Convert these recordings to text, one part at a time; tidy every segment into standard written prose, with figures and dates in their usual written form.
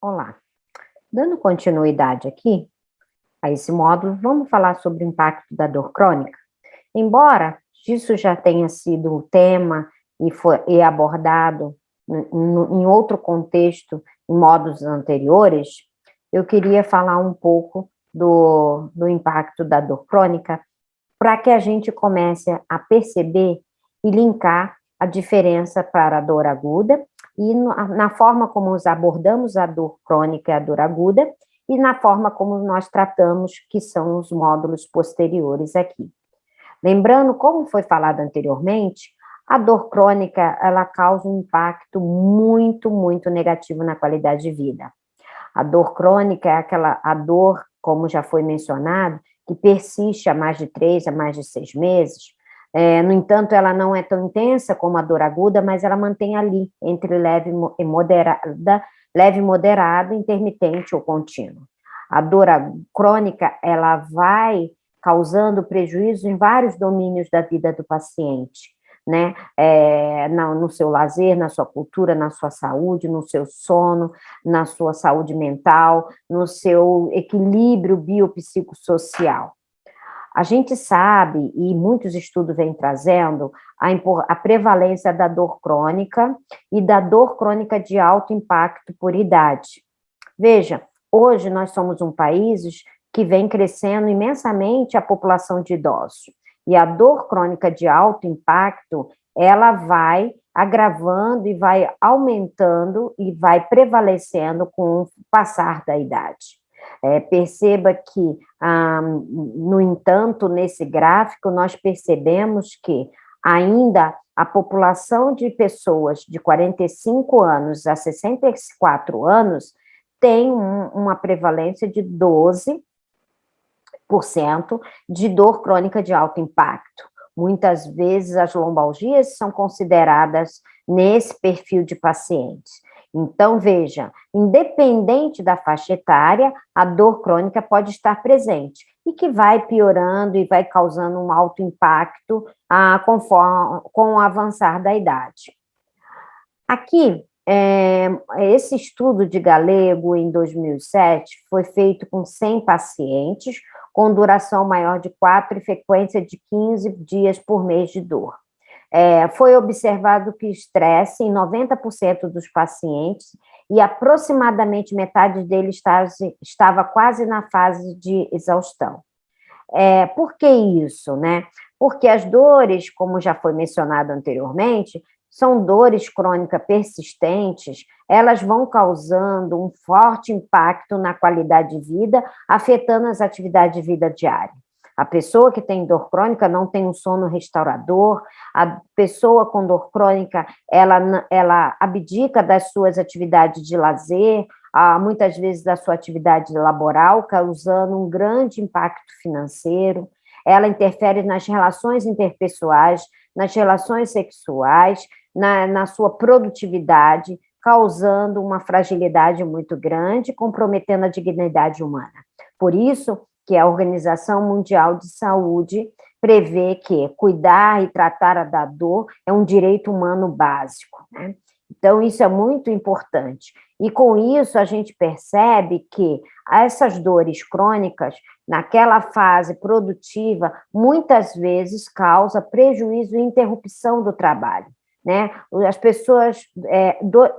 Olá, dando continuidade aqui a esse módulo, vamos falar sobre o impacto da dor crônica. Embora isso já tenha sido um tema e abordado em outro contexto, em módulos anteriores, eu queria falar um pouco do impacto da dor crônica para que a gente comece a perceber e linkar a diferença para a dor aguda e na forma como nós abordamos a dor crônica e a dor aguda e na forma como nós tratamos, que são os módulos posteriores aqui. Lembrando, como foi falado anteriormente, a dor crônica, ela causa um impacto muito negativo na qualidade de vida. A dor crônica é a dor, como já foi mencionado, que persiste há mais de 3 a mais de 6 meses. No entanto, ela não é tão intensa como a dor aguda, mas ela mantém ali, entre leve e moderada, intermitente ou contínua. A dor crônica, ela vai causando prejuízo em vários domínios da vida do paciente, né? No seu lazer, na sua cultura, na sua saúde, no seu sono, na sua saúde mental, no seu equilíbrio biopsicossocial. A gente sabe, e muitos estudos vêm trazendo, a prevalência da dor crônica e da dor crônica de alto impacto por idade. Veja, hoje nós somos um país que vem crescendo imensamente a população de idosos, e a dor crônica de alto impacto, ela vai agravando e vai aumentando e vai prevalecendo com o passar da idade. Perceba que, no entanto, nesse gráfico, nós percebemos que ainda a população de pessoas de 45 anos a 64 anos tem uma prevalência de 12% de dor crônica de alto impacto. Muitas vezes as lombalgias são consideradas nesse perfil de pacientes. Então, veja, independente da faixa etária, a dor crônica pode estar presente e que vai piorando e vai causando um alto impacto com o avançar da idade. Aqui, esse estudo de Galego, em 2007, foi feito com 100 pacientes, com duração maior de 4 e frequência de 15 dias por mês de dor. Foi observado que estresse em 90% dos pacientes e aproximadamente metade deles estava quase na fase de exaustão. Por que isso, né? Porque as dores, como já foi mencionado anteriormente, são dores crônicas persistentes, elas vão causando um forte impacto na qualidade de vida, afetando as atividades de vida diária. A pessoa que tem dor crônica não tem um sono restaurador, a pessoa com dor crônica, ela abdica das suas atividades de lazer, muitas vezes da sua atividade laboral, causando um grande impacto financeiro. Ela interfere nas relações interpessoais, nas relações sexuais, na sua produtividade, causando uma fragilidade muito grande, comprometendo a dignidade humana. Por isso que a Organização Mundial de Saúde prevê que cuidar e tratar da dor é um direito humano básico, né? Então, isso é muito importante. E, com isso, a gente percebe que essas dores crônicas, naquela fase produtiva, muitas vezes causa prejuízo e interrupção do trabalho, né? As pessoas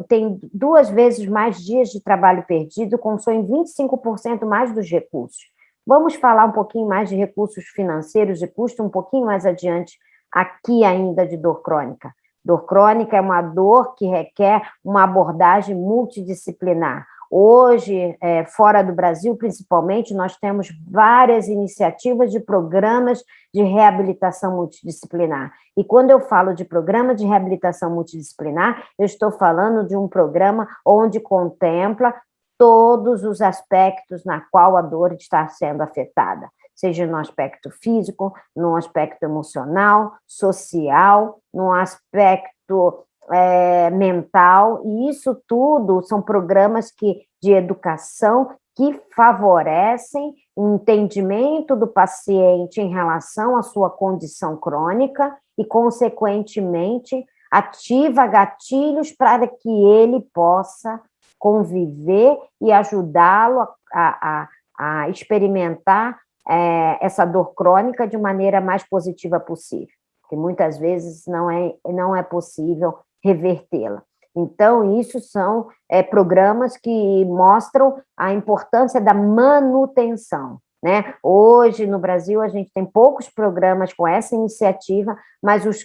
têm 2 vezes mais dias de trabalho perdido, consomem 25% mais dos recursos. Vamos falar um pouquinho mais de recursos financeiros e custo um pouquinho mais adiante, aqui ainda de dor crônica. Dor crônica é uma dor que requer uma abordagem multidisciplinar. Hoje, fora do Brasil, principalmente, nós temos várias iniciativas de programas de reabilitação multidisciplinar. E quando eu falo de programa de reabilitação multidisciplinar, eu estou falando de um programa onde contempla todos os aspectos na qual a dor está sendo afetada, seja no aspecto físico, no aspecto emocional, social, no aspecto mental, e isso tudo são programas de educação que favorecem um entendimento do paciente em relação à sua condição crônica e, consequentemente, ativa gatilhos para que ele possa conviver e ajudá-lo a experimentar essa dor crônica de maneira mais positiva possível, porque muitas vezes não é possível revertê-la. Então, isso são programas que mostram a importância da manutenção, né? Hoje, no Brasil, a gente tem poucos programas com essa iniciativa, mas os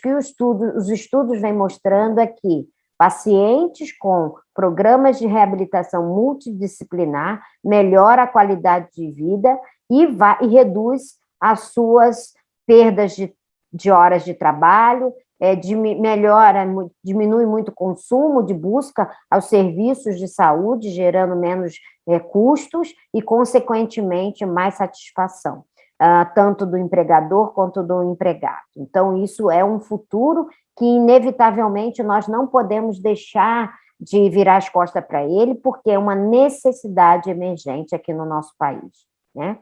estudos vêm mostrando é que pacientes com programas de reabilitação multidisciplinar melhora a qualidade de vida e reduz as suas perdas de horas de trabalho, diminui muito o consumo de busca aos serviços de saúde, gerando menos custos e, consequentemente, mais satisfação, tanto do empregador quanto do empregado. Então, isso é um futuro que, inevitavelmente, nós não podemos deixar de virar as costas para ele, porque é uma necessidade emergente aqui no nosso país, né?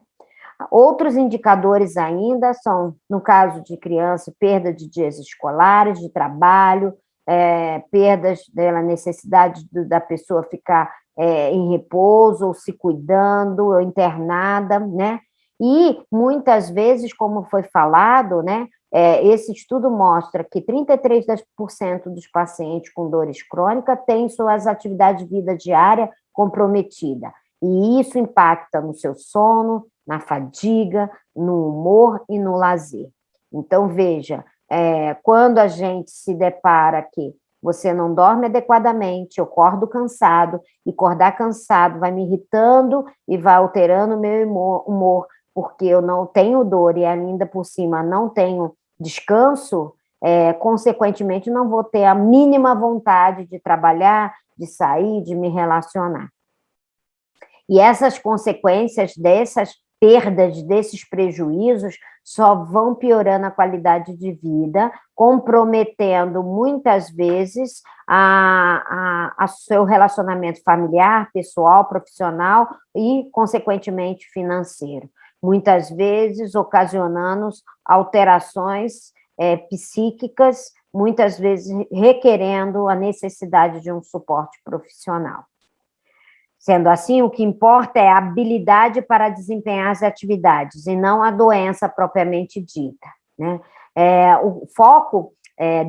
Outros indicadores ainda são, no caso de criança, perda de dias escolares, de trabalho, perdas da necessidade da pessoa ficar em repouso, ou se cuidando, ou internada, né? E, muitas vezes, como foi falado, né, esse estudo mostra que 33% dos pacientes com dores crônicas têm suas atividades de vida diária comprometida, e isso impacta no seu sono, na fadiga, no humor e no lazer. Então, veja, quando a gente se depara que você não dorme adequadamente, eu acordo cansado, e acordar cansado vai me irritando e vai alterando o meu humor, porque eu não tenho dor e ainda por cima não tenho descanso, consequentemente não vou ter a mínima vontade de trabalhar, de sair, de me relacionar. E essas consequências dessas perdas, desses prejuízos, só vão piorando a qualidade de vida, comprometendo muitas vezes a seu relacionamento familiar, pessoal, profissional e, consequentemente, financeiro. Muitas vezes ocasionando alterações psíquicas, muitas vezes requerendo a necessidade de um suporte profissional. Sendo assim, o que importa é a habilidade para desempenhar as atividades, e não a doença propriamente dita, né? O foco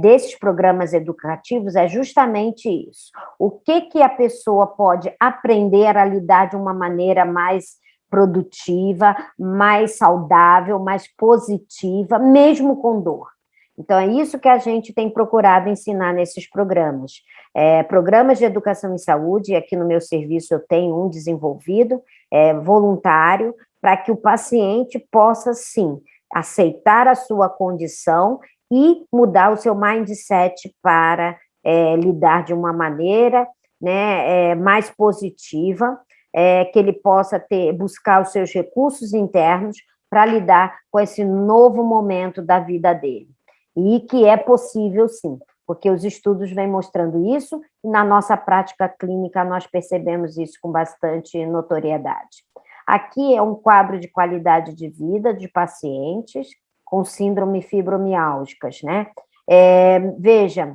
desses programas educativos é justamente isso. O que a pessoa pode aprender a lidar de uma maneira mais produtiva, mais saudável, mais positiva, mesmo com dor. Então, é isso que a gente tem procurado ensinar nesses programas. Programas de educação em saúde, e aqui no meu serviço eu tenho um desenvolvido, voluntário, para que o paciente possa, sim, aceitar a sua condição e mudar o seu mindset para lidar de uma maneira, né, mais positiva, que ele possa buscar os seus recursos internos para lidar com esse novo momento da vida dele. E que é possível, sim, porque os estudos vêm mostrando isso, e na nossa prática clínica nós percebemos isso com bastante notoriedade. Aqui é um quadro de qualidade de vida de pacientes com síndrome fibromialgicas, né? Veja,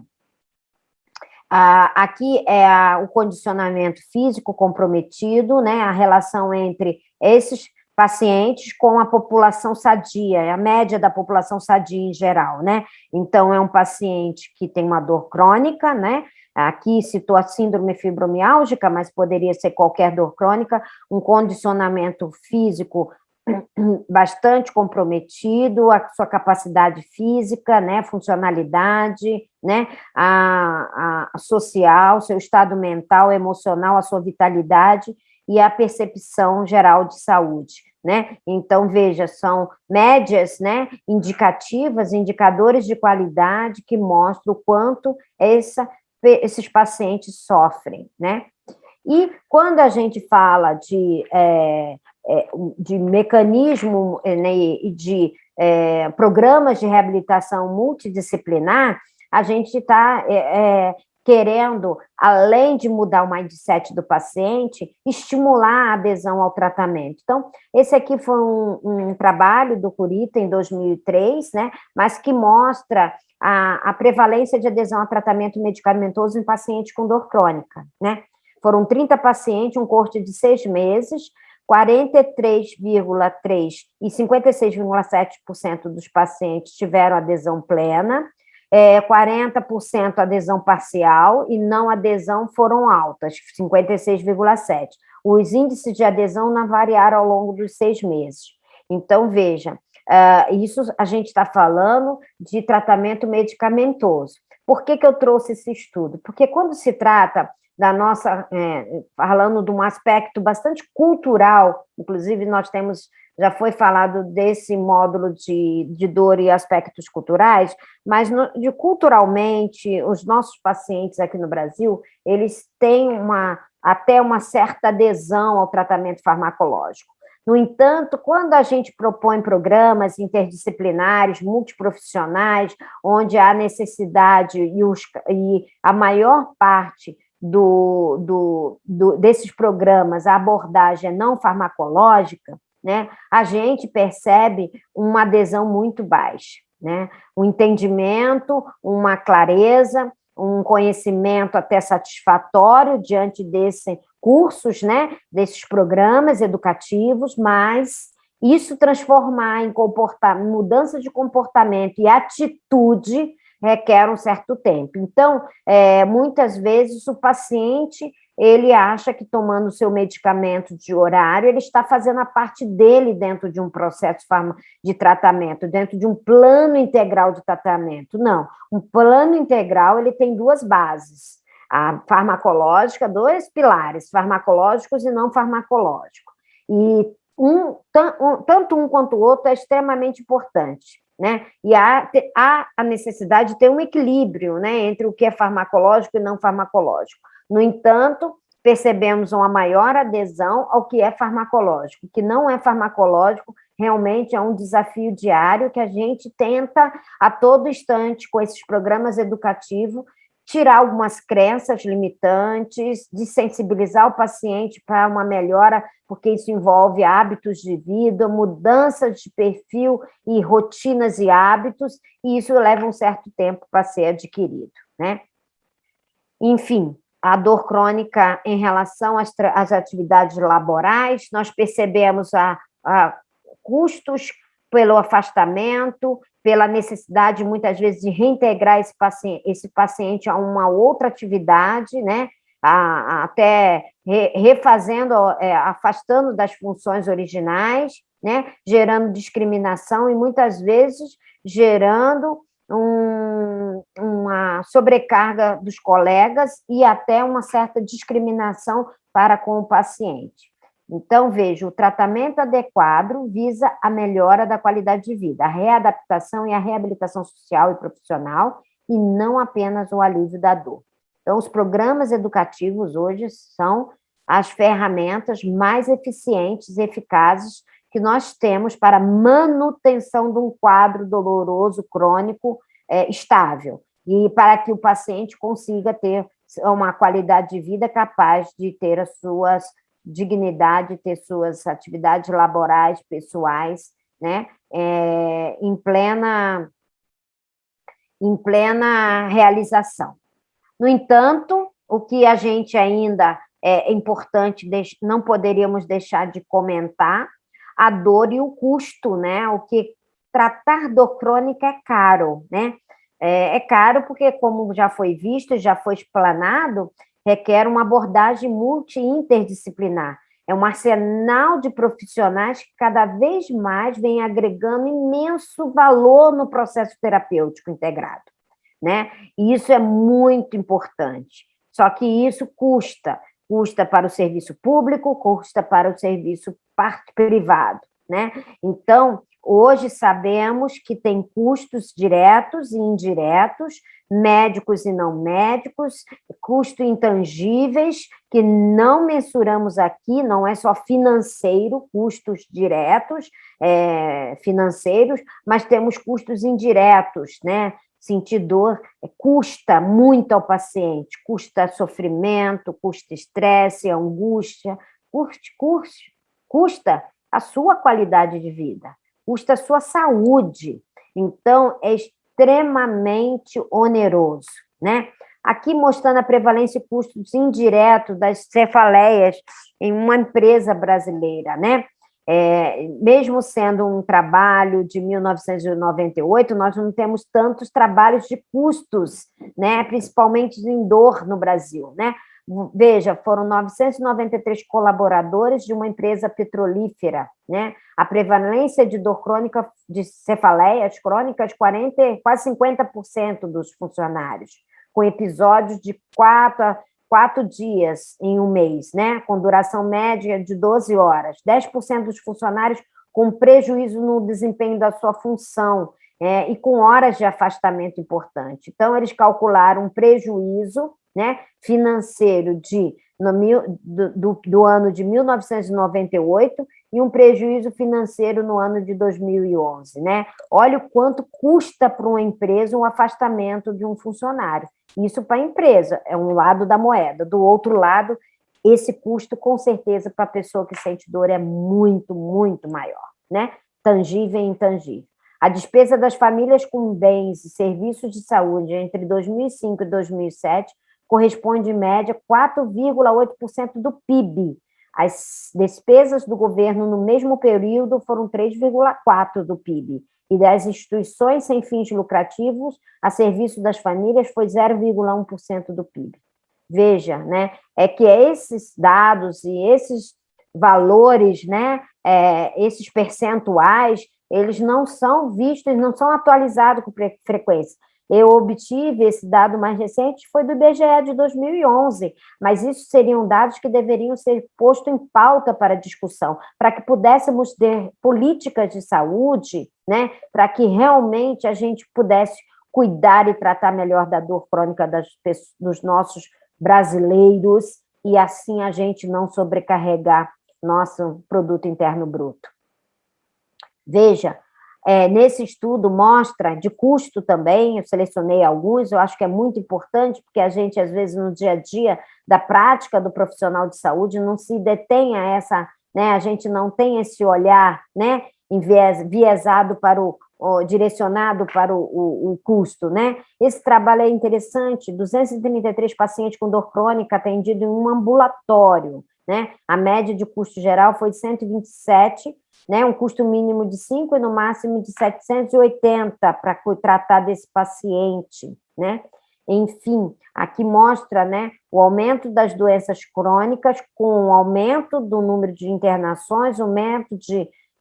aqui é o condicionamento físico comprometido, né? A relação entre esses pacientes com a população sadia, a média da população sadia em geral, né? Então, é um paciente que tem uma dor crônica, né? Aqui citou a síndrome fibromialgica, mas poderia ser qualquer dor crônica, um condicionamento físico bastante comprometido, a sua capacidade física, né, funcionalidade, né, a social, seu estado mental, emocional, a sua vitalidade e a percepção geral de saúde, né? Então, veja, são médias, né, indicativas, indicadores de qualidade que mostram o quanto esses pacientes sofrem, né? E quando a gente fala de mecanismo, né, e de programas de reabilitação multidisciplinar, a gente está querendo, além de mudar o mindset do paciente, estimular a adesão ao tratamento. Então, esse aqui foi um trabalho do Kurita em 2003, né, mas que mostra a prevalência de adesão a tratamento medicamentoso em pacientes com dor crônica, né? Foram 30 pacientes, um corte de 6 meses, 43,3% e 56,7% dos pacientes tiveram adesão plena, 40% adesão parcial e não adesão foram altas, 56,7%. Os índices de adesão não variaram ao longo dos 6 meses. Então, veja, isso a gente está falando de tratamento medicamentoso. Por que eu trouxe esse estudo? Porque quando se trata da nossa, falando de um aspecto bastante cultural, inclusive nós temos, já foi falado desse módulo de dor e aspectos culturais, mas culturalmente, os nossos pacientes aqui no Brasil, eles têm até uma certa adesão ao tratamento farmacológico. No entanto, quando a gente propõe programas interdisciplinares, multiprofissionais, onde há necessidade e a maior parte desses programas, a abordagem é não farmacológica, né, a gente percebe uma adesão muito baixa, né, um entendimento, uma clareza, um conhecimento até satisfatório diante desses cursos, né, desses programas educativos, mas isso transformar em mudança de comportamento e atitude requer um certo tempo. Então, muitas vezes o paciente, ele acha que tomando o seu medicamento de horário, ele está fazendo a parte dele dentro de um processo de tratamento, dentro de um plano integral de tratamento. Não, um plano integral, ele tem duas bases, a farmacológica, dois pilares, farmacológicos e não farmacológicos. E tanto um quanto o outro é extremamente importante, né? E há a necessidade de ter um equilíbrio, né, entre o que é farmacológico e não farmacológico. No entanto, percebemos uma maior adesão ao que é farmacológico. O que não é farmacológico realmente é um desafio diário que a gente tenta, a todo instante, com esses programas educativos, tirar algumas crenças limitantes, de sensibilizar o paciente para uma melhora, porque isso envolve hábitos de vida, mudanças de perfil e rotinas e hábitos, e isso leva um certo tempo para ser adquirido, né? Enfim, a dor crônica em relação às atividades laborais, nós percebemos a custos pelo afastamento, pela necessidade, muitas vezes, de reintegrar esse paciente a uma outra atividade, né? Até refazendo, afastando das funções originais, né? Gerando discriminação e, muitas vezes, gerando uma sobrecarga dos colegas e até uma certa discriminação para com o paciente. Então, veja, o tratamento adequado visa a melhora da qualidade de vida, a readaptação e a reabilitação social e profissional, e não apenas o alívio da dor. Então, os programas educativos hoje são as ferramentas mais eficientes e eficazes que nós temos para manutenção de um quadro doloroso crônico estável, e para que o paciente consiga ter uma qualidade de vida capaz de ter as suas dignidade, ter suas atividades laborais, pessoais, né, em plena realização. No entanto, o que a gente ainda é importante, não poderíamos deixar de comentar, a dor e o custo, né, o que tratar dor crônica é caro, né, é caro porque, como já foi visto, já foi explanado, requer uma abordagem multi-interdisciplinar. É um arsenal de profissionais que cada vez mais vem agregando imenso valor no processo terapêutico integrado, né? E isso é muito importante. Só que isso custa para o serviço público, custa para o serviço privado, né? Então, hoje sabemos que tem custos diretos e indiretos, médicos e não médicos, custos intangíveis, que não mensuramos aqui, não é só financeiro, custos diretos, financeiros, mas temos custos indiretos, né? sentir dor custa muito ao paciente, custa sofrimento, custa estresse, angústia, custa a sua qualidade de vida, custa a sua saúde. Então, é extremamente oneroso, né? Aqui mostrando a prevalência e custos indiretos das cefaleias em uma empresa brasileira, né? Mesmo sendo um trabalho de 1998, nós não temos tantos trabalhos de custos, né? Principalmente em dor no Brasil, né? Veja, foram 993 colaboradores de uma empresa petrolífera, né? A prevalência de dor crônica, de cefaleias crônicas, quase 50% dos funcionários, com episódios de 4 dias em um mês, né? Com duração média de 12 horas. 10% dos funcionários com prejuízo no desempenho da sua função, e com horas de afastamento importante. Então, eles calcularam um prejuízo, né, financeiro do ano de 1998 e um prejuízo financeiro no ano de 2011, né? Olha o quanto custa para uma empresa um afastamento de um funcionário. Isso para a empresa é um lado da moeda. Do outro lado, esse custo, com certeza, para a pessoa que sente dor é muito, muito maior, né? Tangível e intangível. A despesa das famílias com bens e serviços de saúde entre 2005 e 2007 corresponde, em média, 4,8% do PIB. As despesas do governo no mesmo período foram 3,4% do PIB. E das instituições sem fins lucrativos a serviço das famílias foi 0,1% do PIB. Veja, né, que esses dados e esses valores, né, esses percentuais, eles não são vistos, não são atualizados com frequência. Eu obtive esse dado mais recente, foi do IBGE de 2011, mas isso seriam dados que deveriam ser postos em pauta para discussão, para que pudéssemos ter políticas de saúde, né, para que realmente a gente pudesse cuidar e tratar melhor da dor crônica dos nossos brasileiros e assim a gente não sobrecarregar nosso produto interno bruto. Veja, nesse estudo mostra de custo também, eu selecionei alguns, eu acho que é muito importante, porque a gente, às vezes, no dia a dia da prática do profissional de saúde, não se detém a essa, né, a gente não tem esse olhar, né, enviesado direcionado para o custo, né? Esse trabalho é interessante, 233 pacientes com dor crônica atendidos em um ambulatório, né? A média de custo geral foi de 127, né? Um custo mínimo de 5 e no máximo de 780 para tratar desse paciente, né? Enfim, aqui mostra, né, o aumento das doenças crônicas com o aumento do número de internações, aumento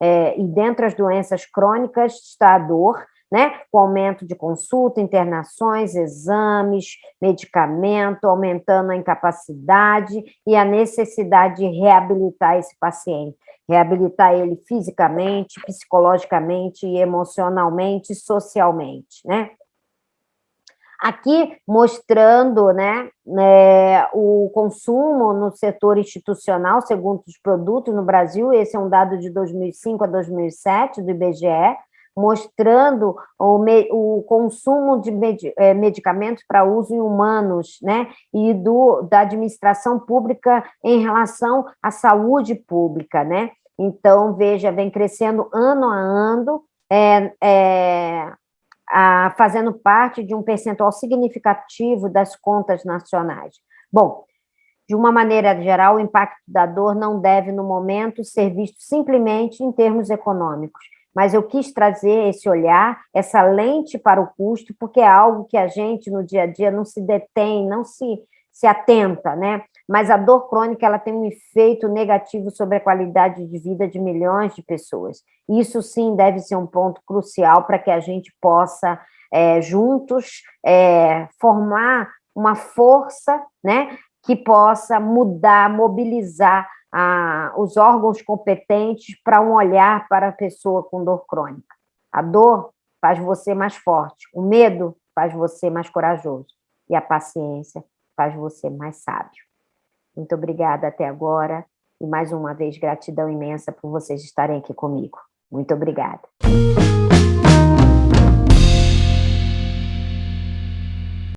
e dentre as doenças crônicas está a dor, né? Com aumento de consulta, internações, exames, medicamento, aumentando a incapacidade e a necessidade de reabilitar esse paciente, reabilitar ele fisicamente, psicologicamente, emocionalmente, socialmente, né? Aqui mostrando, né, o consumo no setor institucional, segundo os produtos no Brasil, esse é um dado de 2005 a 2007, do IBGE, mostrando o consumo de medicamentos para uso em humanos, né, e da administração pública em relação à saúde pública, né. Então, veja, vem crescendo ano a ano, fazendo parte de um percentual significativo das contas nacionais. Bom, de uma maneira geral, o impacto da dor não deve, no momento, ser visto simplesmente em termos econômicos, mas eu quis trazer esse olhar, essa lente para o custo, porque é algo que a gente, no dia a dia, não se detém, não se atenta, né? Mas a dor crônica, ela tem um efeito negativo sobre a qualidade de vida de milhões de pessoas. Isso, sim, deve ser um ponto crucial para que a gente possa, juntos, formar uma força, né, que possa mudar, mobilizar os órgãos competentes para um olhar para a pessoa com dor crônica. A dor faz você mais forte, o medo faz você mais corajoso e a paciência faz você mais sábio. Muito obrigada até agora e mais uma vez gratidão imensa por vocês estarem aqui comigo. Muito obrigada.